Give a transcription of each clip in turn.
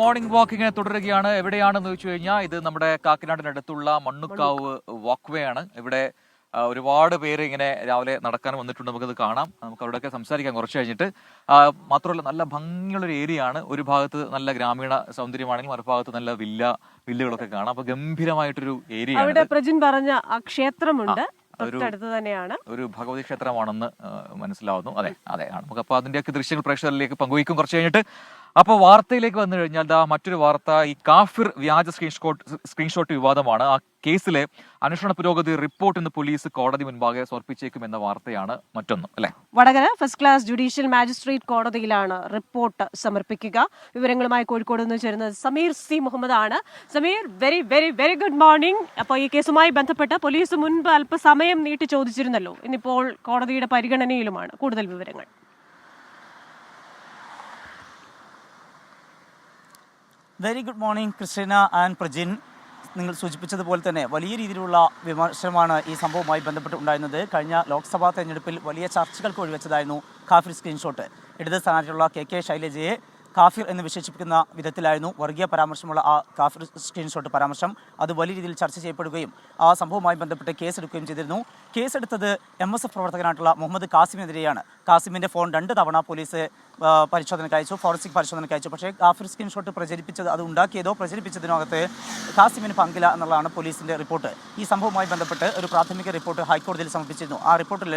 Morning walk ഇങ്ങനെ തുടരുകയാണ്. എവിടെയാണെന്ന് ചോദിച്ചു കഴിഞ്ഞാൽ ഇത് നമ്മുടെ കാക്കനാടിനടുത്തുള്ള മണ്ണുക്കാവ് വാക്ക്വേ ആണ്. ഇവിടെ ഒരുപാട് പേര് ഇങ്ങനെ രാവിലെ നടക്കാൻ വന്നിട്ടുണ്ട്. നമുക്കത് കാണാം. നമുക്ക് അവിടെയൊക്കെ സംസാരിക്കാം കുറച്ച് കഴിഞ്ഞിട്ട്. മാത്രമല്ല നല്ല ഭംഗിയുള്ളൊരു ഏരിയ ആണ്. ഒരു ഭാഗത്ത് നല്ല ഗ്രാമീണ സൗന്ദര്യമാണെങ്കിൽ മറുഭാഗത്ത് നല്ല വില്ലകളൊക്കെ കാണാം. അപ്പൊ ഗംഭീരമായിട്ടൊരു ഏരിയ അവിടെ പ്രജിൻ പറഞ്ഞ ആ ക്ഷേത്രമുണ്ട്, തന്നെയാണ് ഒരു ഭഗവതി ക്ഷേത്രമാണെന്ന് മനസ്സിലാവുന്നു. അതെ ആണ്. നമുക്ക് അപ്പൊ അതിന്റെയൊക്കെ ദൃശ്യങ്ങൾ പ്രേക്ഷകരിലേക്ക് പങ്കുവയ്ക്കും കുറച്ച് കഴിഞ്ഞിട്ട്. അപ്പോൾ വാർത്തയിലേക്ക് വന്നു കഴിഞ്ഞാൽ മറ്റൊരു വാർത്ത, ഈ കാഫിർ വ്യാജ സ്ക്രീൻഷോട്ട് വിവാദമാണ്. ആ കേസിലെ അന്വേഷണ പുരോഗതി റിപ്പോർട്ട് ഇന്ന് പോലീസ് കോടതി മുൻപാകെ സമർപ്പിച്ചേക്കും എന്ന വാർത്തയാണ് മറ്റൊന്ന്. അല്ലെ, Vadakara first class judicial magistrate കോടതിയിലാണ് റിപ്പോർട്ട് സമർപ്പിക്കുക. വിവരങ്ങളുമായി കോഴിക്കോട് നിന്ന് ചേരുന്നത് സമീർ സി മുഹമ്മദ് ആണ്. Sameer, very very very good morning. അപ്പോൾ ഈ കേസുമായി ബന്ധപ്പെട്ട് പോലീസ് മുൻപ് അല്പസമയം നീട്ടി ചോദിച്ചിരുന്നല്ലോ, ഇന്നിപ്പോൾ കോടതിയുടെ പരിഗണനയിലുമാണ്. കൂടുതൽ വിവരങ്ങൾ. Very good morning Christina and Prajin. നിങ്ങൾ സൂചിപ്പിച്ചതുപോലെ തന്നെ വലിയ രീതിയിലുള്ള വിമർശനമാണ് ഈ സംഭവവുമായി ബന്ധപ്പെട്ട് ഉണ്ടായിരുന്നത്. കഴിഞ്ഞ ലോക്സഭാ തെരഞ്ഞെടുപ്പിൽ വലിയ ചർച്ചകൾക്ക് വഴിവെച്ചതായിരുന്നു കാഫിർ സ്ക്രീൻഷോട്ട്. ഇടത് സ്ഥാനാർത്ഥിയുള്ള കെ ശൈലജയെ കാഫിർ എന്ന് വിശേഷിപ്പിക്കുന്ന വിധത്തിലായിരുന്നു വർഗീയ പരാമർശമുള്ള ആ കാഫിർ സ്ക്രീൻഷോട്ട് പരാമർശം. അത് വലിയ രീതിയിൽ ചർച്ച ചെയ്യപ്പെടുകയും ആ സംഭവവുമായി ബന്ധപ്പെട്ട് കേസെടുക്കുകയും ചെയ്തിരുന്നു. കേസെടുത്തത് MSF പ്രവർത്തകനായിട്ടുള്ള മുഹമ്മദ് കാസിമിനെതിരെയാണ്. കാസിമിൻ്റെ ഫോൺ 2 തവണ പോലീസ് പരിശോധനയ്ക്ക് അയച്ചു, ഫോറൻസിക് പരിശോധനയ്ക്ക് അയച്ചു. പക്ഷേ കാഫിർ സ്ക്രീൻഷോട്ട് പ്രചരിപ്പിച്ചത്, അത് ഉണ്ടാക്കിയതോ പ്രചരിപ്പിച്ചതിനകത്ത് കാസിമിന് പങ്കില്ല എന്നുള്ളതാണ് പോലീസിൻ്റെ റിപ്പോർട്ട്. ഈ സംഭവവുമായി ബന്ധപ്പെട്ട് ഒരു പ്രാഥമിക റിപ്പോർട്ട് ഹൈക്കോടതിയിൽ സമർപ്പിച്ചിരുന്നു. ആ റിപ്പോർട്ടിൽ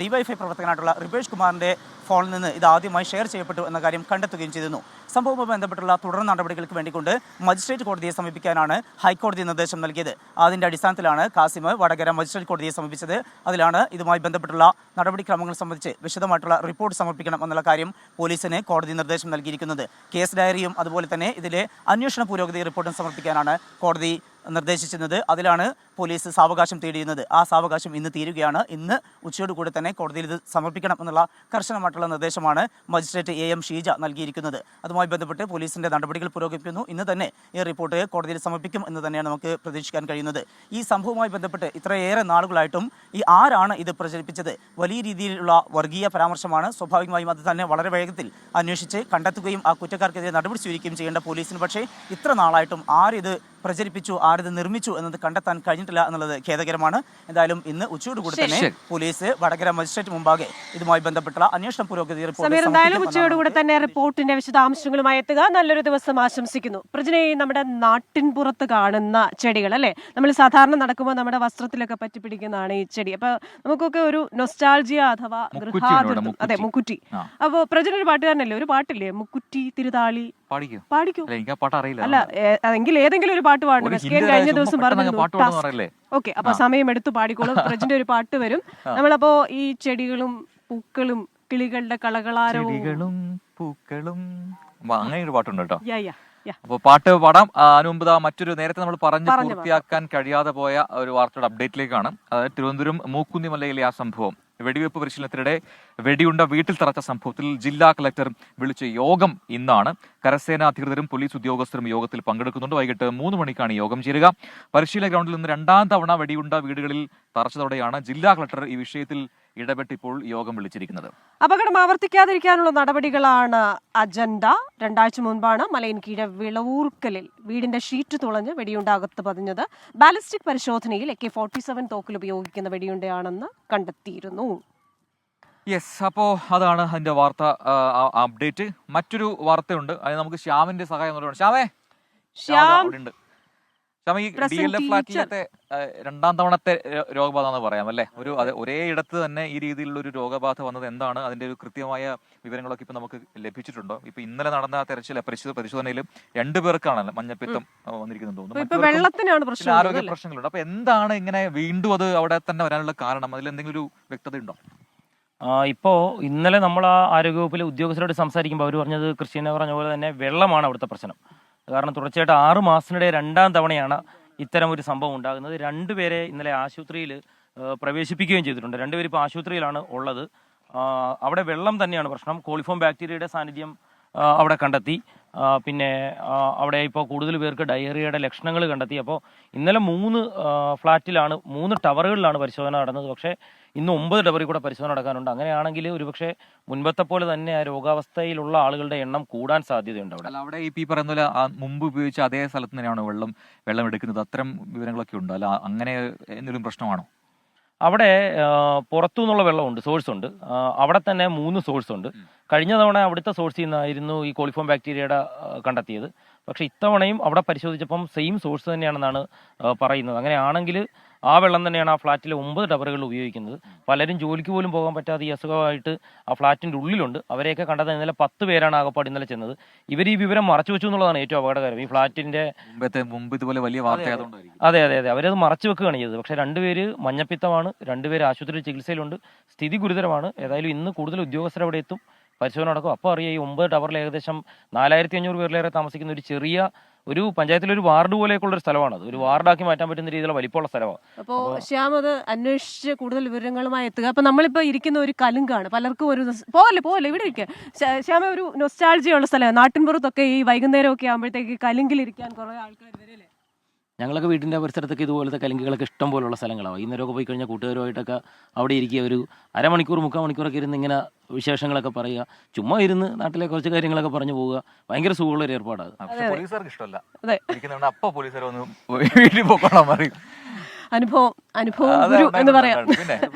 DYFI പ്രവർത്തകനായിട്ടുള്ള റിബേഷ് കുമാറിൻ്റെ ഫോണിൽ നിന്ന് ഇത് ആദ്യമായി ഷെയർ ചെയ്യപ്പെട്ടു എന്ന കാര്യം കണ്ടെത്തുകയും ചെയ്തിരുന്നു. സംഭവവുമായി ബന്ധപ്പെട്ടുള്ള തുടർ നടപടികൾക്ക് വേണ്ടിക്കൊണ്ട് മജിസ്ട്രേറ്റ് കോടതിയെ സമീപിക്കാനാണ് ഹൈക്കോടതി നിർദ്ദേശം നൽകിയത്. അതിൻ്റെ അടിസ്ഥാനത്തിലാണ് കാസിം വടകര മജിസ്ട്രേറ്റ് കോടതിയെ സമീപിച്ചത്. അതിലാണ് ഇതുമായി ബന്ധപ്പെട്ടുള്ള നടപടിക്രമങ്ങൾ സംബന്ധിച്ച് വിശദമായിട്ടുള്ള റിപ്പോർട്ട് സമർപ്പിക്കണം എന്നുള്ള കാര്യം പോലീസിന് കോടതി നിർദ്ദേശം നൽകിയിരിക്കുന്നത്. കേസ് ഡയറിയും അതുപോലെ തന്നെ ഇതിലെ അന്വേഷണ പുരോഗതി റിപ്പോർട്ടും സമർപ്പിക്കാനാണ് കോടതി നിർദ്ദേശിച്ചിരുന്നത്. അതിലാണ് പോലീസ് സാവകാശം തേടിയിരുന്നത്. ആ സാവകാശം ഇന്ന് തീരുകയാണ്. ഇന്ന് ഉച്ചയോടുകൂടി തന്നെ കോടതിയിൽ ഇത് സമർപ്പിക്കണം എന്നുള്ള കർശനമായിട്ടുള്ള നിർദ്ദേശമാണ് മജിസ്ട്രേറ്റ് AM ഷീജ നൽകിയിരിക്കുന്നത്. അതുമായി ബന്ധപ്പെട്ട് പോലീസിൻ്റെ നടപടികൾ പുരോഗമിക്കുന്നു. ഇന്ന് തന്നെ ഈ റിപ്പോർട്ട് കോടതിയിൽ സമർപ്പിക്കും എന്ന് തന്നെയാണ് നമുക്ക് പ്രതീക്ഷിക്കാൻ കഴിയുന്നത്. ഈ സംഭവവുമായി ബന്ധപ്പെട്ട് ഇത്രയേറെ നാളുകളായിട്ടും ആരാണ് ഇത് പ്രചരിപ്പിച്ചത്, വലിയ രീതിയിലുള്ള വർഗീയ പരാമർശമാണ്. സ്വാഭാവികമായും അത് തന്നെ വളരെ വേഗത്തിൽ അന്വേഷിച്ച് കണ്ടെത്തുകയും ആ കുറ്റക്കാർക്കെതിരെ നടപടി സ്വീകരിക്കുകയും ചെയ്യേണ്ട പോലീസിന് പക്ഷേ ഇത്ര നാളായിട്ടും ആരിത് പ്രചരിപ്പിച്ചു, ആരിത് നിർമ്മിച്ചു എന്നത് കണ്ടെത്താൻ കഴിഞ്ഞിട്ടില്ല എന്നുള്ളത് ഖേദകരമാണ്. എന്തായാലും ഇന്ന് ഉച്ചയോടുകൂടി തന്നെ പോലീസ് വടകര മജിസ്ട്രേറ്റ് മുമ്പാകെ ഇതുമായി ബന്ധപ്പെട്ടുള്ള അന്വേഷണ പുരോഗതി ഉച്ചയോടുകൂടി തന്നെ റിപ്പോർട്ടിന്റെ വിശദാംശങ്ങളുമായി എത്തുക. നല്ലൊരു ദിവസം ആശംസിക്കുന്നു. പ്രജനെ, നമ്മുടെ നാട്ടിൻ പുറത്ത് കാണുന്ന ചെടികൾ അല്ലെ, നമ്മൾ സാധാരണ നടക്കുമ്പോൾ നമ്മുടെ വസ്ത്രത്തിലൊക്കെ പറ്റിപ്പിടിക്കുന്നതാണ് ഈ ചെടി. അപ്പൊ നമുക്കൊക്കെ ഒരു നൊസ്റ്റാൾജിയ അഥവാ ഗൃഹാതുരത്വം. അതെ, മുക്കുറ്റി. അപ്പൊ പ്രജന ഒരു പാട്ടുകാരനല്ലേ, ഒരു പാട്ടില്ലേ, മുക്കുറ്റി തിരുതാളി പാടിക്കോ? അല്ല, എങ്കിൽ ഏതെങ്കിലും ഒരു പാട്ട് പാടും. കഴിഞ്ഞ ദിവസം പറഞ്ഞു. ഓക്കെ, അപ്പൊ സമയം എടുത്ത് പാടിക്കോളും. പ്രജിന്റെ ഒരു പാട്ട് വരും. നമ്മളപ്പോ ഈ ചെടികളും പൂക്കളും കിളികളുടെ കളകളാരവും പൂക്കളും അങ്ങനെ ഒരു പാട്ടുണ്ട് കേട്ടോ. അപ്പൊ പാട്ട് പാടാം. അതിനുമുമ്പ് മറ്റൊരു നേരത്തെ നമ്മൾ പറഞ്ഞ് പൂർത്തിയാക്കാൻ കഴിയാതെ പോയ ഒരു വാർത്തയുടെ അപ്ഡേറ്റിലേക്കാണ്. അതായത് തിരുവനന്തപുരം മൂക്കുന്നിമലയിലെ ആ സംഭവം, വെടിവെപ്പ് പരിശീലനത്തിനിടെ വെടിയുണ്ട വീട്ടിൽ തറച്ച സംഭവത്തിൽ ജില്ലാ കളക്ടർ വിളിച്ച യോഗം ഇന്നാണ്. കരസേനാ അധികൃതരും പോലീസ് ഉദ്യോഗസ്ഥരും യോഗത്തിൽ പങ്കെടുക്കുന്നുണ്ട്. വൈകിട്ട് 3 മണിക്കാണ് യോഗം ചേരുക. പരിശീലന ഗ്രൗണ്ടിൽ നിന്ന് 2ാം തവണ വെടിയുണ്ട വീടുകളിൽ തറച്ചതോടെയാണ് ജില്ലാ കളക്ടർ ഈ വിഷയത്തിൽ ഇടപെട്ട് ഇപ്പോൾ യോഗം വിളിച്ചിരിക്കുന്നത്. അപകടം ആവർത്തിക്കാതിരിക്കാനുള്ള നടപടികളാണ് അജണ്ട. 2 ആഴ്ച മുൻപാണ് മലയൻകീഴ് വിളവൂർക്കലിൽ വീടിന്റെ ഷീറ്റ് തുളഞ്ഞ് വെടിയുണ്ടകത്ത് പതിഞ്ഞത്. ബാലിസ്റ്റിക് പരിശോധനയിൽ AK-47 തോക്കിൽ ഉപയോഗിക്കുന്ന വെടിയുണ്ടയാണെന്ന് കണ്ടെത്തിയിരുന്നു. യെസ്, അപ്പോൾ അതാണ് അതിന്റെ വാർത്ത അപ്ഡേറ്റ്. മറ്റൊരു വാർത്തയുണ്ട്, അത് നമുക്ക് ശ്യാമിന്റെ സഹായം. ശ്യാം, ഈ DLF ഫ്ലാറ്റിലത്തെ 2ാം തവണത്തെ രോഗബാധ എന്ന് പറയാം അല്ലേ? ഒരേ ഇടത്ത് തന്നെ ഈ രീതിയിലുള്ള ഒരു രോഗബാധ വന്നത് എന്താണ്, അതിന്റെ ഒരു കൃത്യമായ വിവരങ്ങളൊക്കെ ഇപ്പൊ നമുക്ക് ലഭിച്ചിട്ടുണ്ടോ? ഇപ്പൊ ഇന്നലെ നടന്ന പരിശോധനയിലും 2 പേർക്കാണല്ലോ മഞ്ഞപ്പിത്തം വന്നിരിക്കുന്നു തോന്നുന്നു. ആരോഗ്യ പ്രശ്നങ്ങളുണ്ട്. അപ്പൊ എന്താണ് ഇങ്ങനെ വീണ്ടും അത് അവിടെ തന്നെ വരാനുള്ള കാരണം? അതിൽ എന്തെങ്കിലും ഒരു വ്യക്തത ഉണ്ടോ? ഇപ്പോൾ ഇന്നലെ നമ്മൾ ആ ആരോഗ്യവകുപ്പിലെ ഉദ്യോഗസ്ഥരോട് സംസാരിക്കുമ്പോൾ അവർ പറഞ്ഞത്, ക്രിസ്റ്റീന പറഞ്ഞ പോലെ തന്നെ വെള്ളമാണ് അവിടുത്തെ പ്രശ്നം. കാരണം തുടർച്ചയായിട്ട് 6 മാസത്തിനിടെ 2ാം തവണയാണ് ഇത്തരം ഒരു സംഭവം ഉണ്ടാകുന്നത്. 2 പേരെ ഇന്നലെ ആശുപത്രിയിൽ പ്രവേശിപ്പിക്കുകയും ചെയ്തിട്ടുണ്ട്. 2 പേര് ഇപ്പോൾ ആശുപത്രിയിലാണ് ഉള്ളത്. അവിടെ വെള്ളം തന്നെയാണ് പ്രശ്നം. കോളിഫോം ബാക്ടീരിയയുടെ സാന്നിധ്യം അവിടെ കണ്ടെത്തി. പിന്നെ അവിടെ ഇപ്പോൾ കൂടുതൽ പേർക്ക് ഡയറിയയുടെ ലക്ഷണങ്ങൾ കണ്ടെത്തി. അപ്പോൾ ഇന്നലെ 3 ഫ്ലാറ്റിലാണ് 3 ടവറുകളിലാണ് പരിശോധന നടന്നത്. പക്ഷേ ഇന്ന് 9 ടവറിൽ കൂടെ പരിശോധന നടക്കാനുണ്ട്. അങ്ങനെയാണെങ്കിൽ ഒരുപക്ഷെ മുൻപത്തെ പോലെ തന്നെ ആ രോഗാവസ്ഥയിലുള്ള ആളുകളുടെ എണ്ണം കൂടാൻ സാധ്യതയുണ്ട് അവിടെ. അല്ല, അവിടെ ഈ പറയുന്ന പോലെ മുമ്പ് ഉപയോഗിച്ച അതേ സ്ഥലത്ത് തന്നെയാണോ വെള്ളം എടുക്കുന്നത്? അത്തരം വിവരങ്ങളൊക്കെ ഉണ്ട്. അല്ല, അങ്ങനെ എന്തെങ്കിലും പ്രശ്നമാണോ? അവിടെ പുറത്തു നിന്നുള്ള വെള്ളമുണ്ട്, സോഴ്സ് ഉണ്ട്. അവിടെ തന്നെ 3 സോഴ്സ് ഉണ്ട്. കഴിഞ്ഞ തവണ അവിടുത്തെ സോഴ്സിൽ നിന്നായിരുന്നു ഈ കോളിഫോം ബാക്ടീരിയയുടെ കണ്ടെത്തിയത്. പക്ഷേ ഇത്തവണയും അവിടെ പരിശോധിച്ചപ്പം സെയിം സോഴ്സ് തന്നെയാണെന്നാണ് പറയുന്നത്. അങ്ങനെയാണെങ്കിൽ ആ വെള്ളം തന്നെയാണ് ആ ഫ്ലാറ്റിലെ 9 ടവറുകൾ ഉപയോഗിക്കുന്നത്. പലരും ജോലിക്ക് പോലും പോകാൻ പറ്റാതെ ഈ അസുഖമായിട്ട് ആ ഫ്ലാറ്റിൻ്റെ ഉള്ളിലുണ്ട്. അവരെയൊക്കെ കണ്ടെത്താൻ ഇന്നലെ 10 പേരാണ് ആകപ്പാട് ഇന്നലെ ചെന്നത്. ഇവർ ഈ വിവരം മറച്ചു വെച്ചു എന്നുള്ളതാണ് ഏറ്റവും അപകടകരം. ഈ ഫ്ലാറ്റിന്റെ മുമ്പ് ഇതുപോലെ വലിയ വാർത്തയായതുകൊണ്ടായിരിക്കും. അതെ, അവരത് മറച്ചു വെക്കുകയാണ് ചെയ്തത്. പക്ഷേ 2 പേര് മഞ്ഞപ്പിത്തമാണ്, 2 പേര് ആശുപത്രിയിൽ ചികിത്സയിലുണ്ട്, സ്ഥിതി ഗുരുതരമാണ്. ഏതായാലും ഇന്ന് കൂടുതൽ ഉദ്യോഗസ്ഥർ അവിടെ എത്തും, പരിശോധന നടക്കും. അപ്പോൾ അറിയാം, ഈ 9 ടവറിൽ ഏകദേശം 4500 പേരിലേറെ താമസിക്കുന്ന ഒരു ചെറിയ ഒരു പഞ്ചായത്തിലൊരു വാർഡ് പോലെയൊക്കെയുള്ള ഒരു സ്ഥലമാണത്. ഒരു വാർഡാക്കി മാറ്റാൻ പറ്റുന്ന രീതിയിലുള്ള വലിപ്പമുള്ള സ്ഥലമാണ്. അപ്പോൾ ശ്യാം അത് അന്വേഷിച്ച് കൂടുതൽ വിവരങ്ങളുമായി എത്തുക. അപ്പൊ നമ്മളിപ്പോ ഇരിക്കുന്ന ഒരു കലുങ്കാണ്. പലർക്കും ഒരു പോലെ ഇവിടെ ഇരിക്കുക. ശ്യാമ ഒരു നൊസ്റ്റാൾജിയ ഉള്ള സ്ഥലമാണ്. നാട്ടിൻപുറത്തൊക്കെ ഈ വൈകുന്നേരം ഒക്കെ ആകുമ്പോഴത്തേക്ക് കലുങ്കിലിരിക്കാൻ കുറെ ആൾക്കാർ വരില്ലേ? ഞങ്ങളൊക്കെ വീട്ടിൻ്റെ പരിസരത്തൊക്കെ ഇതുപോലത്തെ കലുങ്കുകളൊക്കെ ഇഷ്ടം പോലുള്ള സ്ഥലങ്ങളാണ്. വൈകുന്നേരമൊക്കെ പോയി കഴിഞ്ഞാൽ കൂട്ടുകാരുമായിട്ടൊക്കെ അവിടെ ഇരിക്കുക, ഒരു അരമണിക്കൂർ 3/4 മണിക്കൂറൊക്കെ ഇരുന്ന് ഇങ്ങനെ വിശേഷങ്ങളൊക്കെ പറയുക, ചുമ്മാ ഇരുന്ന് നാട്ടിലെ കുറച്ച് കാര്യങ്ങളൊക്കെ പറഞ്ഞു പോവുക. ഭയങ്കര സുഖമുള്ള ഒരു ഏർപ്പാടാണ്. പോലീസുകാർക്ക് ഇഷ്ടമല്ല. അതെ, അപ്പൊ പോലീസുകാർ ഒന്ന് വീട്ടിൽ പോകണം പറയും. അനുഭവം ഗുരു എന്ന് പറയാം.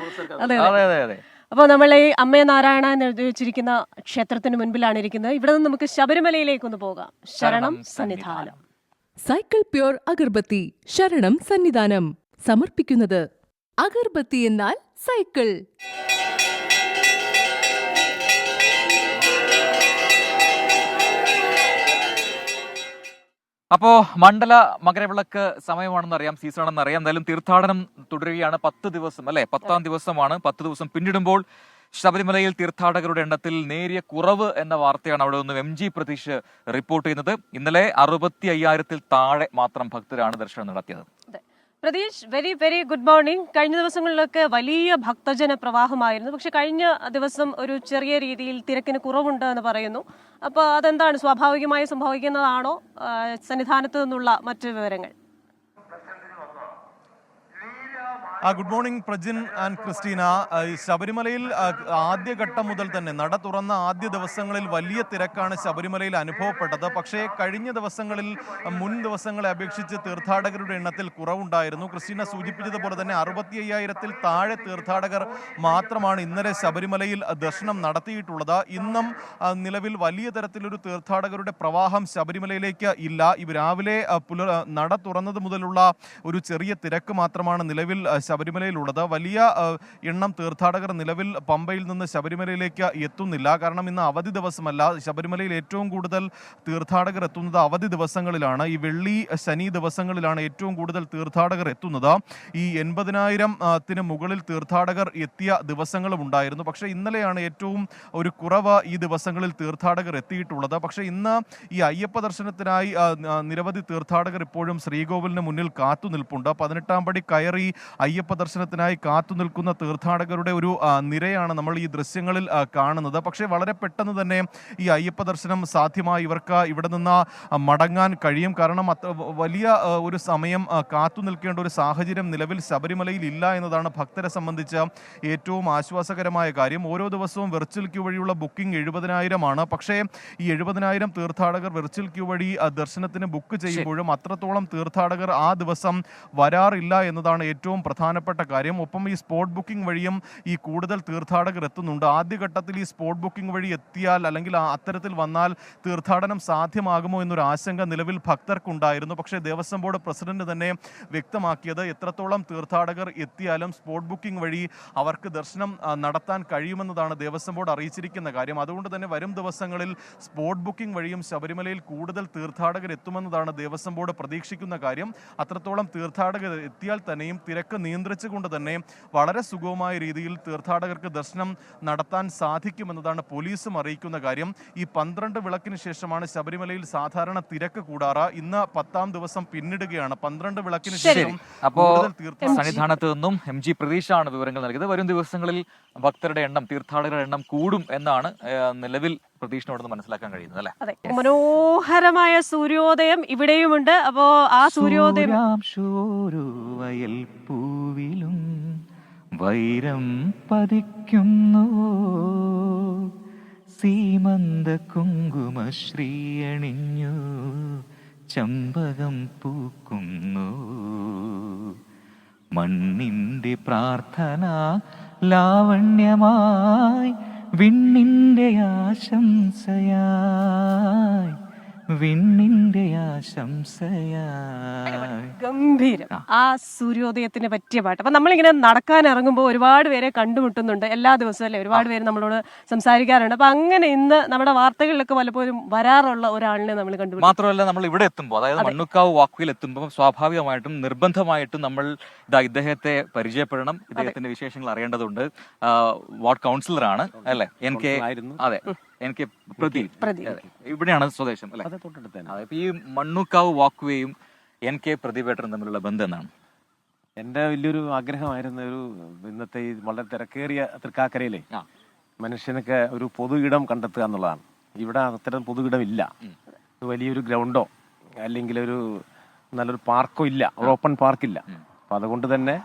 അതെ. അപ്പോൾ നമ്മൾ ഈ അമ്മേ നാരായണ എന്ന് എഴുതി വെച്ചിരിക്കുന്ന ക്ഷേത്രത്തിന് മുൻപിലാണ് ഇരിക്കുന്നത്. ഇവിടെ നിന്ന് നമുക്ക് ശബരിമലയിലേക്കൊന്ന് പോകാം. ശരണം സന്നിധാനം. സൈക്കിൾ പ്യൂർ അഗർബത്തി ശരണം സന്നിധാനം സമർപ്പിക്കുന്നത് അഗർബത്തി എന്നാൽ സൈക്കിൾ. അപ്പോ മണ്ഡല മകരവിളക്ക് സമയമാണെന്ന് അറിയാം, സീസണാണെന്ന് അറിയാം. എന്തായാലും തീർത്ഥാടനം തുടരുകയാണ്. 10 ദിവസം അല്ലെ, 10ാം ദിവസമാണ്. 10 ദിവസം പിന്നിടുമ്പോൾ ശബരിമലയിൽ തീർത്ഥാടകരുടെ എണ്ണത്തിൽ നേരിയ കുറവ് എന്ന വാർത്തയാണ് അവിടെ നിന്നും MG പ്രതീഷ് റിപ്പോർട്ട് ചെയ്യുന്നത്. ഇന്നലെ 65,000-ൽ താഴെ മാത്രം ഭക്തരാണ് ദർശനം നടത്തിയത്. Pratheesh, very good morning. കഴിഞ്ഞ ദിവസങ്ങളിലൊക്കെ വലിയ ഭക്തജന പ്രവാഹമായിരുന്നു. പക്ഷെ കഴിഞ്ഞ ദിവസം ഒരു ചെറിയ രീതിയിൽ തിരക്കിന് കുറവുണ്ട് എന്ന് പറയുന്നു. അപ്പോൾ അതെന്താണ്, സ്വാഭാവികമായി സംഭവിക്കുന്നതാണോ? സന്നിധാനത്ത് നിന്നുള്ള മറ്റു വിവരങ്ങൾ. Good morning Prajin and Christina. ശബരിമലയിൽ ആദ്യഘട്ടം മുതൽ തന്നെ നട തുറന്ന ആദ്യ ദിവസങ്ങളിൽ വലിയ തിരക്കാണ് ശബരിമലയിൽ അനുഭവപ്പെട്ടത്. പക്ഷേ കഴിഞ്ഞ ദിവസങ്ങളിൽ മുൻ ദിവസങ്ങളെ അപേക്ഷിച്ച് തീർത്ഥാടകരുടെ എണ്ണത്തിൽ കുറവുണ്ടായിരുന്നു. ക്രിസ്റ്റീന സൂചിപ്പിച്ചതുപോലെ തന്നെ 65,000-ൽ താഴെ തീർത്ഥാടകർ മാത്രമാണ് ഇന്നലെ ശബരിമലയിൽ ദർശനം നടത്തിയിട്ടുള്ളത്. ഇന്നും നിലവിൽ വലിയ തരത്തിലൊരു തീർത്ഥാടകരുടെ പ്രവാഹം ശബരിമലയിലേക്ക് ഇല്ല. രാവിലെ നട തുറന്നത് മുതലുള്ള ഒരു ചെറിയ തിരക്ക് മാത്രമാണ് നിലവിൽ ശബരിമലയിലുള്ളത്. വലിയ എണ്ണം തീർത്ഥാടകർ നിലവിൽ പമ്പയിൽ നിന്ന് ശബരിമലയിലേക്ക് എത്തുന്നില്ല. കാരണം ഇന്ന് അവധി ദിവസമല്ല. ശബരിമലയിൽ ഏറ്റവും കൂടുതൽ തീർത്ഥാടകർ എത്തുന്നത് അവധി ദിവസങ്ങളിലാണ്. ഈ വെള്ളി ശനി ദിവസങ്ങളിലാണ് ഏറ്റവും കൂടുതൽ തീർത്ഥാടകർ എത്തുന്നത്. ഈ 80,000-ന് മുകളിൽ തീർത്ഥാടകർ എത്തിയ ദിവസങ്ങളും ഉണ്ടായിരുന്നു. പക്ഷേ ഇന്നലെയാണ് ഏറ്റവും ഒരു കുറവ് ഈ ദിവസങ്ങളിൽ തീർത്ഥാടകർ എത്തിയിട്ടുള്ളത്. പക്ഷേ ഇന്ന് ഈ അയ്യപ്പ ദർശനത്തിനായി നിരവധി തീർത്ഥാടകർ ഇപ്പോഴും ശ്രീകോവിലിന് മുന്നിൽ കാത്തുനിൽപ്പുണ്ട്. 18ാം പടി കയറി അയ്യപ്പ ദർശനത്തിനായി കാത്തു നിൽക്കുന്ന തീർത്ഥാടകരുടെ ഒരു നിരയാണ് നമ്മൾ ഈ ദൃശ്യങ്ങളിൽ കാണുന്നത്. പക്ഷേ വളരെ പെട്ടെന്ന് തന്നെ ഈ അയ്യപ്പ ദർശനം സാധ്യമായി ഇവർക്ക് ഇവിടെ നിന്ന് മടങ്ങാൻ കഴിയും. കാരണം വലിയ ഒരു സമയം കാത്തു നിൽക്കേണ്ട ഒരു സാഹചര്യം നിലവിൽ ശബരിമലയിൽ ഇല്ല എന്നതാണ് ഭക്തരെ സംബന്ധിച്ച് ഏറ്റവും ആശ്വാസകരമായ കാര്യം. ഓരോ ദിവസവും വെർച്വൽ ക്യൂ വഴിയുള്ള ബുക്കിംഗ് 70,000 ആണ്. പക്ഷേ ഈ 70,000 തീർത്ഥാടകർ വെർച്വൽ ക്യൂ വഴി ദർശനത്തിന് ബുക്ക് ചെയ്യുമ്പോഴും അത്രത്തോളം തീർത്ഥാടകർ ആ ദിവസം വരാറില്ല എന്നതാണ് ഏറ്റവും പ്രധാനപ്പെട്ട കാര്യം. ഒപ്പം ഈ സ്പോട്ട് ബുക്കിംഗ് വഴിയും ഈ കൂടുതൽ തീർത്ഥാടകർ എത്തുന്നുണ്ട്. ആദ്യഘട്ടത്തിൽ ഈ സ്പോട്ട് ബുക്കിംഗ് വഴി എത്തിയാൽ അല്ലെങ്കിൽ അത്തരത്തിൽ വന്നാൽ തീർത്ഥാടനം സാധ്യമാകുമോ എന്നൊരു ആശങ്ക നിലവിൽ ഭക്തർക്കുണ്ടായിരുന്നു. പക്ഷേ ദേവസ്വം ബോർഡ് പ്രസിഡന്റ് തന്നെ വ്യക്തമാക്കിയത് എത്രത്തോളം തീർത്ഥാടകർ എത്തിയാലും സ്പോട്ട് ബുക്കിംഗ് വഴി അവർക്ക് ദർശനം നടത്താൻ കഴിയുമെന്നതാണ് ദേവസ്വം ബോർഡ് അറിയിച്ചിരിക്കുന്ന കാര്യം. അതുകൊണ്ട് തന്നെ വരും ദിവസങ്ങളിൽ സ്പോട്ട് ബുക്കിംഗ് വഴിയും ശബരിമലയിൽ കൂടുതൽ തീർത്ഥാടകർ എത്തുമെന്നതാണ് ദേവസ്വം ബോർഡ് പ്രതീക്ഷിക്കുന്ന കാര്യം. അത്രത്തോളം തീർത്ഥാടകർ എത്തിയാൽ തന്നെയും തിരക്ക് നിയന്ത്രിച്ചുകൊണ്ട് തന്നെ വളരെ സുഗമമായ രീതിയിൽ തീർത്ഥാടകർക്ക് ദർശനം നടത്താൻ സാധിക്കുമെന്നതാണ് പോലീസും അറിയിക്കുന്ന കാര്യം. ഈ 12 വിളക്കിന് ശേഷമാണ് ശബരിമലയിൽ സാധാരണ തിരക്ക് കൂടാറ്. ഇന്ന് 10ാം ദിവസം പിന്നിടുകയാണ്. 12 വിളക്കിന് ശേഷം അപ്പോൾ സന്നിധാനത്ത് നിന്നും MG പ്രതീഷാണ് വിവരങ്ങൾ നൽകിയത്. വരും ദിവസങ്ങളിൽ ഭക്തരുടെ എണ്ണം, തീർത്ഥാടകരുടെ എണ്ണം കൂടും എന്നാണ് നിലവിൽ പ്രതീക്ഷയോടെ മനസ്സിലാക്കാൻ കഴിയുന്നത് അല്ലെ? അതെ, മനോഹരമായ സൂര്യോദയം ഇവിടെയുമുണ്ട്. അപ്പോ ആ സൂര്യോദയം വയൽ പൂവിലും വൈരം പതിക്കുന്നു, സീമന്ത കുങ്കുമശ്രീയണിഞ്ഞു ചമ്പകം പൂക്കുന്നു, മണ്ണിന്റെ പ്രാർത്ഥന ലാവണ്യമായി വിണ്ണിന്റെ ആശംസയായി, വിണ്ണിന്റെ ആശംസയായി. ഗംഭീരം. ആ സൂര്യോദയത്തിന് പറ്റിയ പാട്ട്. അപ്പൊ നമ്മളിങ്ങനെ നടക്കാൻ ഇറങ്ങുമ്പോൾ ഒരുപാട് പേരെ കണ്ടുമുട്ടുന്നുണ്ട് എല്ലാ ദിവസവും അല്ലേ, ഒരുപാട് പേര് നമ്മളോട് സംസാരിക്കാറുണ്ട്. അപ്പൊ അങ്ങനെ ഇന്ന് നമ്മുടെ വാർത്തകളിലൊക്കെ പലപ്പോഴും വരാറുള്ള ഒരാളിനെ നമ്മൾ കണ്ടുപിടിക്കും. മാത്രമല്ല നമ്മൾ ഇവിടെ എത്തുമ്പോൾ, അതായത് മണ്ണുക്കാവ് വാക്കുവിൽ എത്തുമ്പോൾ സ്വാഭാവികമായിട്ടും നിർബന്ധമായിട്ടും നമ്മൾ ഇദ്ദേഹത്തെ പരിചയപ്പെടണം, ഇദ്ദേഹത്തിന്റെ വിശേഷങ്ങൾ അറിയേണ്ടതുണ്ട്. വാർഡ് കൗൺസിലറാണ് അല്ലെ? അതെ, എനിക്ക് പ്രദീപ് ഇവിടെയാണ് സ്വദേശം അല്ലെ? അതെ. ഈ മണ്ണുക്കാവ് വാക്കുവേയും NK പ്രതിഭേട്ടനും തമ്മിലുള്ള ബന്ധം എന്നാണ്? എൻ്റെ വലിയൊരു ആഗ്രഹമായിരുന്ന ഇന്നത്തെ ഈ വളരെ തിരക്കേറിയ തൃക്കാക്കരയിലെ മനുഷ്യനൊക്കെ ഒരു പൊതു ഇടം കണ്ടെത്തുക എന്നുള്ളതാണ്. ഇവിടെ അത്തരം പൊതു ഇടമില്ല. വലിയൊരു ഗ്രൗണ്ടോ അല്ലെങ്കിൽ നല്ലൊരു പാർക്കോ ഇല്ല, ഒരു ഓപ്പൺ പാർക്കില്ല. അപ്പം അതുകൊണ്ട് തന്നെ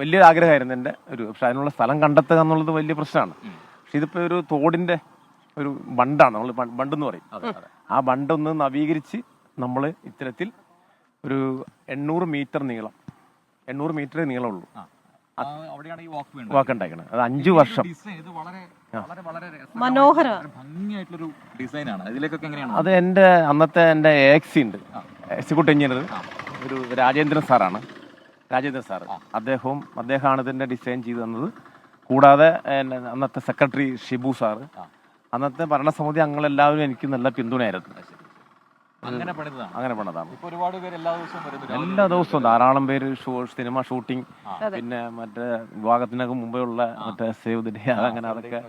വലിയൊരു ആഗ്രഹമായിരുന്നു എൻ്റെ പക്ഷെ അതിനുള്ള സ്ഥലം കണ്ടെത്തുക എന്നുള്ളത് വലിയ പ്രശ്നമാണ്. പക്ഷെ ഇതിപ്പോൾ ഒരു തോടിൻ്റെ ഒരു ബണ്ടാണ്, നമ്മൾ ബണ്ടെന്ന് പറയും. ആ ബണ്ടൊന്ന് നവീകരിച്ച് നമ്മൾ ഇത്തരത്തിൽ ഒരു 800 മീറ്റർ നീളം, 800 മീറ്ററേ നീളമുള്ളൂ വാക്ക് ഉണ്ടാക്കണം. അത് 5 വർഷം. ഭംഗിയായിട്ടുള്ളൊരു ഡിസൈനാണ്. അതിലേക്കൊക്കെ എങ്ങനെയാണ്? അത് എൻ്റെ AXC ഉണ്ട്, എക്സിക്യൂട്ടീവ് എഞ്ചിനീയർ ഒരു രാജേന്ദ്രൻ സാറാണ്. അദ്ദേഹമാണ് ഇതിൻ്റെ ഡിസൈൻ ചെയ്തു തന്നത്. കൂടാതെ അന്നത്തെ സെക്രട്ടറി ഷിബു സാറ്, അന്നത്തെ ഭരണസമിതി അംഗങ്ങളെല്ലാവരും എനിക്ക് നല്ല പിന്തുണയായിരുന്നു. അങ്ങനെ പണിതാണ്. എല്ലാ ദിവസവും ധാരാളം പേര് സിനിമ ഷൂട്ടിംഗ്, പിന്നെ മറ്റേ വിവാഹത്തിനൊക്കെ മുമ്പെയുള്ള മറ്റേ സേവ് ദി ഡേ, അങ്ങനെ അതൊക്കെ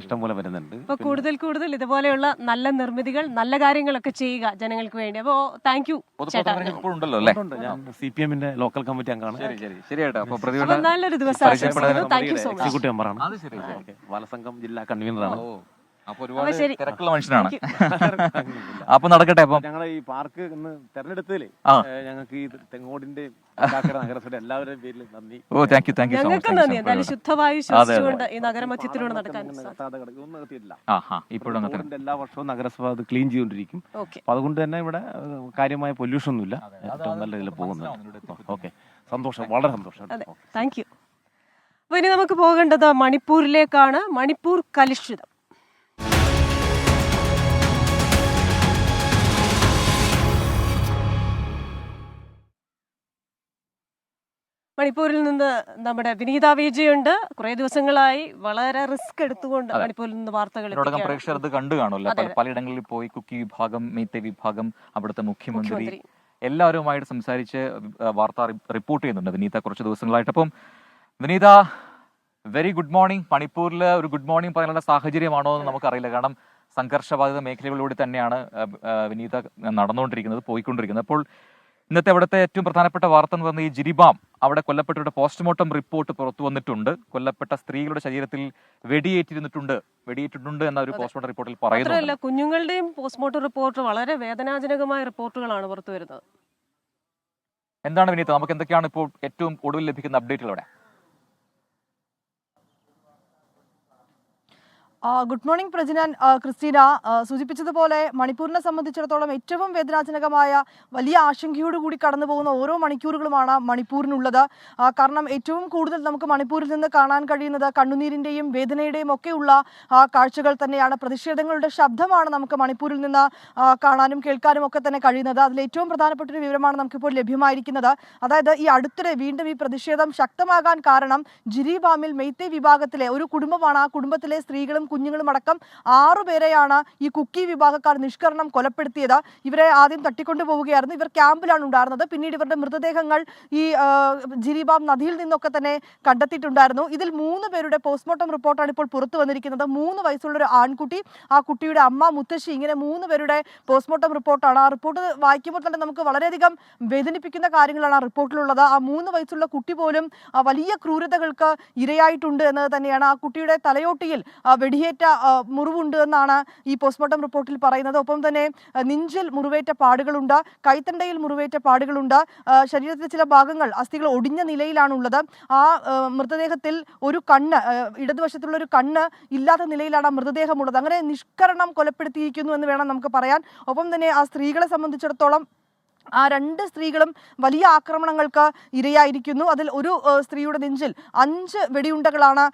ഇഷ്ടം പോലെ വരുന്നുണ്ട്. കൂടുതൽ ഇതുപോലെയുള്ള നല്ല നിർമ്മിതികൾ, നല്ല കാര്യങ്ങളൊക്കെ ചെയ്യുക ജനങ്ങൾക്ക് വേണ്ടി. അപ്പോ താങ്ക് യു. ഞാൻ CPM-ന്റെ ലോക്കൽ കമ്മിറ്റി അംഗമാണ്. നല്ലൊരു ദിവസം ആശംസിക്കുന്നു. Thank you so much. Executive മെമ്പറാണ്, ബാലസംഘം ജില്ലാ കൺവീനറാണ്. അപ്പൊ ഒരുപാട് തിരക്കുള്ള മനുഷ്യനാണ്. അപ്പൊ നടക്കട്ടെ. അപ്പം ഞങ്ങളെ ഈ പാർക്ക് ഇന്ന് തെരഞ്ഞെടുത്തതില് ഞങ്ങൾക്ക് ഈ തെങ്ങോടിന്റെ നഗരസഭ എല്ലാവരുടെയും പേരിൽ നന്ദി. ഞങ്ങൾക്ക് നന്ദി. എന്തായാലും ശുദ്ധവായു ശ്വസിച്ചുകൊണ്ട് ഈ നഗരമധ്യത്തിലൂടെ നടക്കാൻ എല്ലാ വർഷവും നഗരസഭ അത് ക്ലീൻ ചെയ്തുകൊണ്ടിരിക്കും. അപ്പൊ അതുകൊണ്ട് തന്നെ ഇവിടെ കാര്യമായ പൊല്യൂഷൻ ഒന്നുമില്ല, ഏറ്റവും നല്ല രീതിയിൽ പോകുന്നത്. ഓക്കെ, സന്തോഷം, വളരെ സന്തോഷം. Thank you. അപ്പൊ ഇനി നമുക്ക് പോകേണ്ടത് മണിപ്പൂരിലേക്കാണ്. മണിപ്പൂർ കലുഷിതം. മണിപ്പൂരിൽ നിന്ന് നമ്മുടെ വിനീത വിജയുണ്ട്. കുറെ ദിവസങ്ങളായി വളരെ റിസ്ക് എടുത്തുകൊണ്ട് മണിപ്പൂരിൽ നിന്ന് വാർത്തകൾ പ്രേക്ഷകർ ഇത് കണ്ടു കാണുമല്ലോ. പലയിടങ്ങളിൽ പോയി കുക്കി വിഭാഗം, മീത്തെ വിഭാഗം, അവിടുത്തെ മുഖ്യമന്ത്രി എല്ലാവരുമായിട്ട് സംസാരിച്ച് വാർത്ത റിപ്പോർട്ട് ചെയ്യുന്നുണ്ട് വിനീത കുറച്ച് ദിവസങ്ങളായിട്ട്. അപ്പം വിനീത, വെരി ഗുഡ് മോർണിംഗ്. മണിപ്പൂരിൽ ഒരു ഗുഡ് മോർണിംഗ് പറയാനുള്ള സാഹചര്യമാണോ എന്ന് നമുക്കറിയില്ല. കാരണം സംഘർഷബാധിത മേഖലകളിലൂടെ തന്നെയാണ് വിനീത നടന്നുകൊണ്ടിരിക്കുന്നത്, പോയിക്കൊണ്ടിരിക്കുന്നത്. അപ്പോൾ ഇന്നത്തെ അവിടുത്തെ ഏറ്റവും പ്രധാനപ്പെട്ട വാർത്ത എന്ന് പറഞ്ഞാൽ ഈ ജിരിബാം, അവിടെ കൊല്ലപ്പെട്ടവരുടെ പോസ്റ്റ്മോർട്ടം റിപ്പോർട്ട് പുറത്തു വന്നിട്ടുണ്ട്. കൊല്ലപ്പെട്ട സ്ത്രീകളുടെ ശരീരത്തിൽ വെടിയേറ്റിട്ടുണ്ട് എന്ന ഒരു പോസ്റ്റ്മോർട്ടം റിപ്പോർട്ടിൽ പറയുന്നു. കുഞ്ഞുങ്ങളുടെയും പോസ്റ്റ്മോർട്ടം റിപ്പോർട്ട് വളരെ വേദനാജനകമായ റിപ്പോർട്ടുകളാണ് പുറത്തു വരുന്നത്. എന്താണ് വിനീത, നമുക്ക് എന്തൊക്കെയാണ് ഇപ്പോൾ ഏറ്റവും ഒടുവിൽ ലഭിക്കുന്ന അപ്ഡേറ്റുകളോടെ? ഗുഡ് മോർണിംഗ് പ്രജിനാൻ, ക്രിസ്റ്റീന സൂചിപ്പിച്ചതുപോലെ മണിപ്പൂരിനെ സംബന്ധിച്ചിടത്തോളം ഏറ്റവും വേദനാജനകമായ വലിയ ആശങ്കയോടുകൂടി കടന്നു പോകുന്ന ഓരോ മണിക്കൂറുകളുമാണ് മണിപ്പൂരിനുള്ളത്. കാരണം ഏറ്റവും കൂടുതൽ നമുക്ക് മണിപ്പൂരിൽ നിന്ന് കാണാൻ കഴിയുന്നത് കണ്ണുനീരിൻ്റെയും വേദനയുടെയും ഒക്കെയുള്ള കാഴ്ചകൾ തന്നെയാണ്. പ്രതിഷേധങ്ങളുടെ ശബ്ദമാണ് നമുക്ക് മണിപ്പൂരിൽ നിന്ന് കാണാനും കേൾക്കാനും ഒക്കെ തന്നെ കഴിയുന്നത്. അതിൽ ഏറ്റവും പ്രധാനപ്പെട്ട ഒരു വിവരമാണ് നമുക്കിപ്പോൾ ലഭ്യമായിരിക്കുന്നത്. അതായത് ഈ അടുത്തിടെ വീണ്ടും ഈ പ്രതിഷേധം ശക്തമാകാൻ കാരണം ജിരിബാമിൽ മെയ്തേ വിഭാഗത്തിലെ ഒരു കുടുംബമാണ്. ആ കുടുംബത്തിലെ സ്ത്രീകളും കുഞ്ഞുങ്ങളും അടക്കം 6 പേരെയാണ് ഈ കുക്കി വിഭാഗക്കാർ നിഷ്കരണം കൊലപ്പെടുത്തിയത്. ഇവരെ ആദ്യം തട്ടിക്കൊണ്ടുപോവുകയായിരുന്നു. ഇവർ ക്യാമ്പിലാണ് ഉണ്ടായിരുന്നത്. പിന്നീട് ഇവരുടെ മൃതദേഹങ്ങൾ ഈ ജിരിബാം നദിയിൽ നിന്നൊക്കെ തന്നെ കണ്ടെത്തിയിട്ടുണ്ടായിരുന്നു. ഇതിൽ 3 പേരുടെ പോസ്റ്റ്മോർട്ടം റിപ്പോർട്ടാണ് ഇപ്പോൾ പുറത്തു വന്നിരിക്കുന്നത്. 3 വയസ്സുള്ള ഒരു ആൺകുട്ടി, ആ കുട്ടിയുടെ അമ്മ, മുത്തശ്ശി, ഇങ്ങനെ 3 പേരുടെ പോസ്റ്റ്മോർട്ടം റിപ്പോർട്ടാണ്. ആ റിപ്പോർട്ട് വായിക്കുമ്പോൾ തന്നെ നമുക്ക് വളരെയധികം വേദനിപ്പിക്കുന്ന കാര്യങ്ങളാണ് ആ റിപ്പോർട്ടിലുള്ളത്. ആ 3 വയസ്സുള്ള കുട്ടി പോലും വലിയ ക്രൂരതകൾക്ക് ഇരയായിട്ടുണ്ട് എന്നത് തന്നെയാണ്. ആ കുട്ടിയുടെ തലയോട്ടിയിൽ വെടി വെടിയേറ്റ മുറിവുണ്ട് എന്നാണ് ഈ പോസ്റ്റ്മോർട്ടം റിപ്പോർട്ടിൽ പറയുന്നത്. ഒപ്പം തന്നെ നെഞ്ചിൽ മുറിവേറ്റ പാടുകളുണ്ട്, കൈത്തണ്ടയിൽ മുറിവേറ്റ പാടുകളുണ്ട്, ശരീരത്തിലെ ചില ഭാഗങ്ങൾ അസ്ഥികൾ ഒടിഞ്ഞ നിലയിലാണുള്ളത്. ആ മൃതദേഹത്തിൽ ഒരു കണ്ണ്, ഇടതുവശത്തുള്ള ഒരു കണ്ണ് ഇല്ലാത്ത നിലയിലാണ് മൃതദേഹമുള്ളത്. അങ്ങനെ നിഷ്കരണം കൊലപ്പെടുത്തിയിരിക്കുന്നു എന്ന് വേണം നമുക്ക് പറയാൻ. ഒപ്പം തന്നെ ആ സ്ത്രീകളെ സംബന്ധിച്ചിടത്തോളം ആ 2 സ്ത്രീകളും വലിയ ആക്രമണങ്ങൾക്ക് ഇരയായിരിക്കുന്നു. അതിൽ ഒരു സ്ത്രീയുടെ നെഞ്ചിൽ 5 വെടിയുണ്ടകളാണ്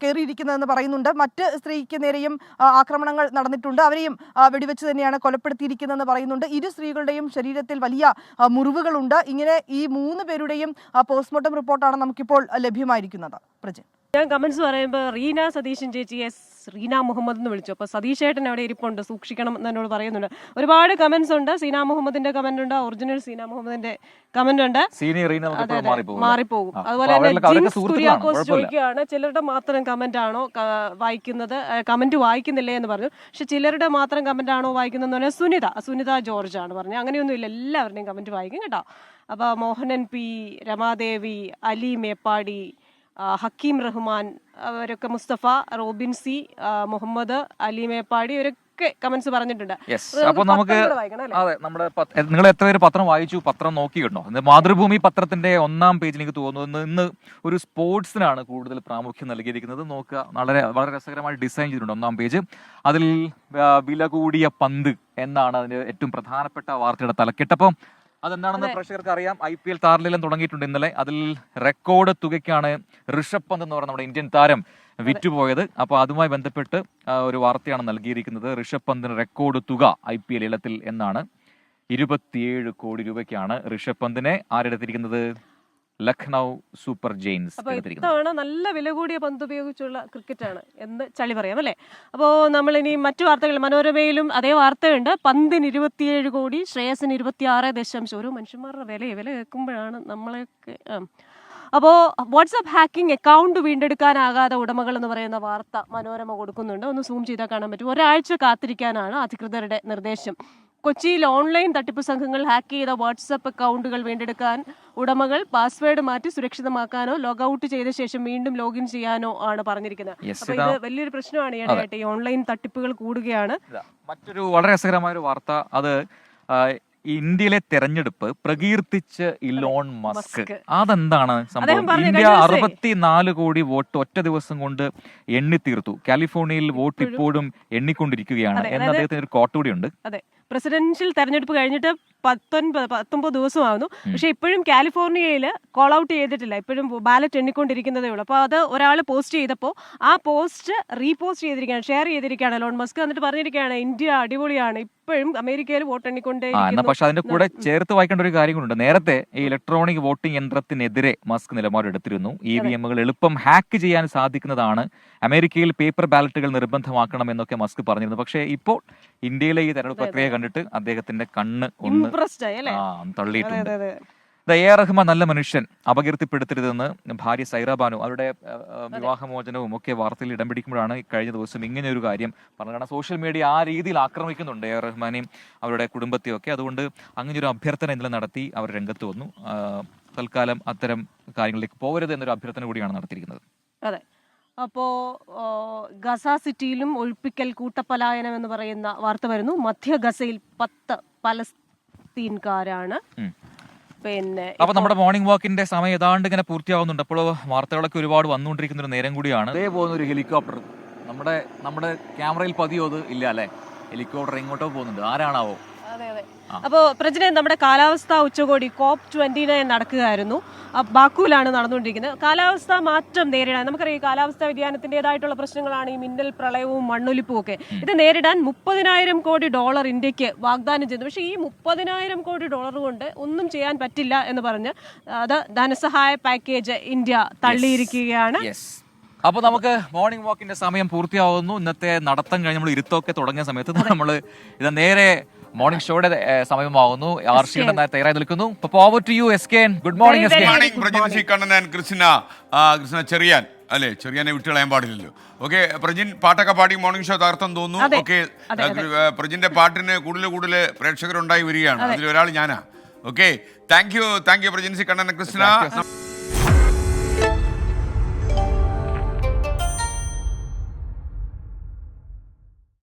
കയറിയിരിക്കുന്നതെന്ന് പറയുന്നുണ്ട്. മറ്റ് സ്ത്രീക്ക് നേരെയും ആക്രമണങ്ങൾ നടന്നിട്ടുണ്ട്. അവരെയും വെടിവെച്ച് തന്നെയാണ് കൊലപ്പെടുത്തിയിരിക്കുന്നതെന്ന് പറയുന്നുണ്ട്. ഇരു സ്ത്രീകളുടെയും ശരീരത്തിൽ വലിയ മുറിവുകളുണ്ട്. ഇങ്ങനെ ഈ 3 പേരുടെയും പോസ്റ്റ്മോർട്ടം റിപ്പോർട്ടാണ് നമുക്കിപ്പോൾ ലഭ്യമായിരിക്കുന്നത്. പ്രജിൻ, ഞാൻ കമന്റ്സ് പറയുമ്പോൾ റീന സതീശൻ ചേച്ചിയെ റീന മുഹമ്മദ് എന്ന് വിളിച്ചു. അപ്പോൾ സതീഷ് ഏട്ടൻ അവിടെ ഇരിപ്പുണ്ട്, സൂക്ഷിക്കണം എന്ന് എന്നോട് പറയുന്നുണ്ട്. ഒരുപാട് കമന്റ്സ് ഉണ്ട്. സീന മുഹമ്മദിന്റെ കമന്റ് ഉണ്ട്, ഒറിജിനൽ സീന മുഹമ്മദിന്റെ കമന്റ് ഉണ്ട്. മാറിപ്പോകും. അതുപോലെ തന്നെ ജിൻസ് കുര്യാക്കോസ് ചോദിക്കുകയാണ്, ചിലരുടെ മാത്രം കമന്റ് ആണോ വായിക്കുന്നത്, കമന്റ് വായിക്കുന്നില്ലേ എന്ന് പറഞ്ഞു. പക്ഷെ ചിലരുടെ മാത്രം കമന്റ് ആണോ വായിക്കുന്നതെന്ന് പറഞ്ഞാൽ സുനിത ജോർജ് ആണ് പറഞ്ഞത്. അങ്ങനെയൊന്നുമില്ല, എല്ലാവരുടെയും കമന്റ് വായിക്കും കേട്ടോ. അപ്പോൾ മോഹനൻ പി, രമാദേവി, അലി മേപ്പാടി, ഹക്കീം റഹ്മാൻ, അവരൊക്കെ, മുസ്തഫ, റോബിൻ സി, മുഹമ്മദ്, അലി മേപ്പാടി, ഇവരൊക്കെ കമന്റ്സ് പറഞ്ഞിട്ടുണ്ട്. അപ്പൊ നമുക്ക് അതെ, നമ്മുടെ നിങ്ങൾ എത്ര പേര് പത്രം വായിച്ചു, പത്രം നോക്കി കേട്ടോ? മാതൃഭൂമി പത്രത്തിന്റെ 1-ാം പേജിൽ എനിക്ക് തോന്നുന്നു ഇന്ന് ഒരു സ്പോർട്സിനാണ് കൂടുതൽ പ്രാമുഖ്യം നൽകിയിരിക്കുന്നത്. നോക്കുക, വളരെ രസകരമായി ഡിസൈൻ ചെയ്തിട്ടുണ്ട് 1-ാം പേജ്. അതിൽ വില കൂടിയ പന്ത് എന്നാണ് അതിന്റെ ഏറ്റവും പ്രധാനപ്പെട്ട വാർത്തയുടെ തലക്കെട്ട്. അപ്പം അതെന്താണെന്ന് പ്രേക്ഷകർക്ക് അറിയാം. IPL താരലേലം തുടങ്ങിയിട്ടുണ്ട് ഇന്നലെ. അതിൽ റെക്കോർഡ് തുകയ്ക്കാണ് ഋഷഭ് പന്ത് എന്ന് പറയുന്ന നമ്മുടെ ഇന്ത്യൻ താരം വിറ്റുപോയത്. അപ്പോൾ അതുമായി ബന്ധപ്പെട്ട് ഒരു വാർത്തയാണ് നൽകിയിരിക്കുന്നത്. ഋഷഭ് പന്തിന് റെക്കോർഡ് തുക IPL ലേലത്തിൽ എന്നാണ്. 27 കോടി രൂപയ്ക്കാണ് ഋഷഭ് പന്തിനെ ആരെടുത്തിരിക്കുന്നത്? Lucknow super Jains. ഇത്തവണ നല്ല വില കൂടിയ പന്ത് ഉപയോഗിച്ചുള്ള ക്രിക്കറ്റാണ് എന്ന് ചളി പറയാം അല്ലേ? അപ്പോൾ നമ്മളിനി മറ്റു വാർത്തകൾ, മനോരമയിലും അതേ വാർത്തയുണ്ട്. പന്തിന് 27 കോടി, ശ്രേയസിന് 26.0. ഓരോ മനുഷ്യന്മാരുടെ വില കേൾക്കുമ്പോഴാണ് നമ്മളൊക്കെ. അപ്പോൾ വാട്സ്ആപ്പ് ഹാക്കിംഗ് അക്കൗണ്ട് വീണ്ടെടുക്കാനാകാതെ ഉടമകൾ എന്ന് പറയുന്ന വാർത്ത മനോരമ കൊടുക്കുന്നുണ്ട്. ഒന്ന് സൂം ചെയ്താൽ കാണാൻ പറ്റും. ഒരാഴ്ച കാത്തിരിക്കാനാണ് അധികൃതരുടെ നിർദ്ദേശം. കൊച്ചിയിൽ ഓൺലൈൻ തട്ടിപ്പ് സംഘങ്ങൾ ഹാക്ക് ചെയ്ത വാട്സ്ആപ്പ് അക്കൗണ്ടുകൾ വീണ്ടെടുക്കാൻ ഉടമകൾ പാസ്വേഡ് മാറ്റി സുരക്ഷിതമാക്കാനോ ലോഗൌട്ട് ചെയ്ത ശേഷം വീണ്ടും ലോഗിൻ ചെയ്യാനോ ആണ് പറഞ്ഞിരിക്കുന്നത്. അപ്പൊ ഇത് വലിയൊരു പ്രശ്നമാണ് ഈയിടെയായിട്ട്. ഈ ഓൺലൈൻ തട്ടിപ്പുകൾ കൂടുകയാണ്. മറ്റൊരു വളരെ രസകരമായ ഒരു വാർത്ത, അത് ഇന്ത്യയിലെ തെരഞ്ഞെടുപ്പ് പ്രകീർത്തിച്ച് ഇലോൺ മസ്ക്. അതെന്താണ് സംഭവം? ഇന്ത്യ 64 കോടി വോട്ട് ഒറ്റ ദിവസം കൊണ്ട് എണ്ണിത്തീർത്തു. കാലിഫോർണിയയിൽ വോട്ട് ഇപ്പോഴും എണ്ണിക്കൊണ്ടിരിക്കുകയാണ് എന്ന് അദ്ദേഹത്തിന് ഒരു കോട്ട് കൂടിയുണ്ട്. അതെ, പ്രസിഡൻഷ്യൽ തെരഞ്ഞെടുപ്പ് കഴിഞ്ഞിട്ട് 19 ദിവസമാകുന്നു. പക്ഷെ ഇപ്പോഴും കാലിഫോർണിയയിൽ കോൾ ഔട്ട് ചെയ്തിട്ടില്ല. ഇപ്പോഴും ബാലറ്റ് എണ്ണിക്കൊണ്ടിരിക്കുന്നതേ ഉള്ളൂ. അപ്പോൾ അത് ഒരാൾ പോസ്റ്റ് ചെയ്തപ്പോൾ ആ പോസ്റ്റ് റീപോസ്റ്റ് ചെയ്തിരിക്കുകയാണ്, ഷെയർ ചെയ്തിരിക്കുകയാണ് എലോൺ മസ്ക്. എന്നിട്ട് പറഞ്ഞിരിക്കുകയാണ് ഇന്ത്യ അടിപൊളിയാണ്, ഇപ്പോഴും അമേരിക്കയിൽ വോട്ടെണ്ണിക്കൊണ്ടേ. പക്ഷെ അതിന്റെ കൂടെ ചേർത്ത് വായിക്കേണ്ട ഒരു കാര്യങ്ങളുണ്ട്. നേരത്തെ ഈ ഇലക്ട്രോണിക് വോട്ടിംഗ് യന്ത്രത്തിനെതിരെ മസ്ക് നിലപാടെടുത്തിരുന്നു. EVMകൾ എളുപ്പം ഹാക്ക് ചെയ്യാൻ സാധിക്കുന്നതാണ്, അമേരിക്കയിൽ പേപ്പർ ബാലറ്റുകൾ നിർബന്ധമാക്കണം എന്നൊക്കെ മസ്ക് പറഞ്ഞിരുന്നു. പക്ഷേ ഇപ്പോൾ ഇന്ത്യയിലെ ഈ തെരഞ്ഞെടുപ്പ് പ്രക്രിയ കണ്ടിട്ട് അദ്ദേഹത്തിന്റെ കണ്ണ് ഒന്ന് തള്ളിയിട്ടുണ്ട്. AR റഹ്മാൻ നല്ല മനുഷ്യൻ, അപകീർത്തിപ്പെടുത്തരുതെന്ന് ഭാര്യ സൈറ ബാനു, അവരുടെ വിവാഹമോചനവും ഒക്കെ വാർത്തയിൽ ഇടം പിടിക്കുമ്പോഴാണ് കഴിഞ്ഞ ദിവസം ഇങ്ങനെ ഒരു കാര്യം പറഞ്ഞത്. കാരണം സോഷ്യൽ മീഡിയ ആ രീതിയിൽ ആക്രമിക്കുന്നുണ്ട് AR റഹ്മാനെയും അവരുടെ കുടുംബത്തെയും ഒക്കെ. അതുകൊണ്ട് അങ്ങനെ ഒരു അഭ്യർത്ഥന ഇന്നലെ നടത്തി അവർ രംഗത്ത് വന്നു. തൽക്കാലം അത്തരം കാര്യങ്ങളിലേക്ക് പോകരുത് എന്നൊരു അഭ്യർത്ഥന കൂടിയാണ് നടത്തിയിരിക്കുന്നത്. അതെ, അപ്പോൾ ഗസ സിറ്റിയിലും ഒഴിപ്പിക്കൽ കൂട്ടപ്പലായനം എന്ന് പറയുന്ന വാർത്ത വരുന്നു. മധ്യ ഗസയിൽ 10 പലസ്തീൻകാരാണ്. പിന്നെ അപ്പൊ നമ്മുടെ മോർണിംഗ് വാക്കിന്റെ സമയം ഏതാണ്ട് ഇങ്ങനെ പൂർത്തിയാവുന്നുണ്ട്. അപ്പോൾ വാർത്തകളൊക്കെ ഒരുപാട് വന്നുകൊണ്ടിരിക്കുന്ന ഒരു നേരം കൂടിയാണ്. അതേ പോകുന്ന ഒരു ഹെലികോപ്റ്റർ നമ്മുടെ ക്യാമറയിൽ പതിയോ അത് ഇല്ല അല്ലെ? ഹെലികോപ്റ്റർ എങ്ങോട്ടോ പോകുന്നുണ്ട്, ആരാണാവോ? അപ്പോൾ പ്രസിഡന്റ്, നമ്മുടെ കാലാവസ്ഥാ ഉച്ചകോടി COP29 നടക്കുകയായിരുന്നു. ബാക്കുവിലാണ് നടന്നുകൊണ്ടിരിക്കുന്നത്. കാലാവസ്ഥാ മാറ്റം നേരിടാൻ നമുക്കറിയാം, കാലാവസ്ഥാ വ്യതിയാനത്തിൻ്റെതായിട്ടുള്ള പ്രശ്നങ്ങളാണ് ഈ മിന്നൽ പ്രളയവും മണ്ണൊലിപ്പും ഒക്കെ. ഇത് നേരിടാൻ $30,000 കോടി ഇന്ത്യക്ക് വാഗ്ദാനം ചെയ്തു. പക്ഷേ ഈ $30,000 കോടി കൊണ്ട് ഒന്നും ചെയ്യാൻ പറ്റില്ല എന്ന് പറഞ്ഞ് അത് ധനസഹായ പാക്കേജ് ഇന്ത്യ തള്ളിയിരിക്കുകയാണ്. അപ്പോൾ നമുക്ക് മോർണിംഗ് വാക്കിന്റെ സമയം പൂർത്തിയാവുന്നു. ഇന്നത്തെ നടത്തം കഴിഞ്ഞ് നമ്മൾ ഇരുത്തൊക്കെ തുടങ്ങിയ സമയത്ത് നമ്മൾ ഇത് നേരെ മോർണിംഗ് ഷോയുടെ സമയമാകുന്നു. ആർഷിയുടെ തയ്യാറായി നിൽക്കുന്നു. Good morning. കൃഷ്ണ ചെറിയാൻ അല്ലേ? ചെറിയാനെ വിട്ടുകളയാൻ പാടില്ലല്ലോ. ഓക്കെ, പ്രജിൻ പാട്ടൊക്കെ പാടി മോർണിംഗ് ഷോ തകർത്തം തോന്നുന്നു. ഓക്കെ, പ്രജിന്റെ പാട്ടിന് കൂടുതൽ പ്രേക്ഷകരുണ്ടായി വരികയാണ്. അതിലൊരാൾ ഞാനാ. Okay, thank you Prajin C Kannan Krishna.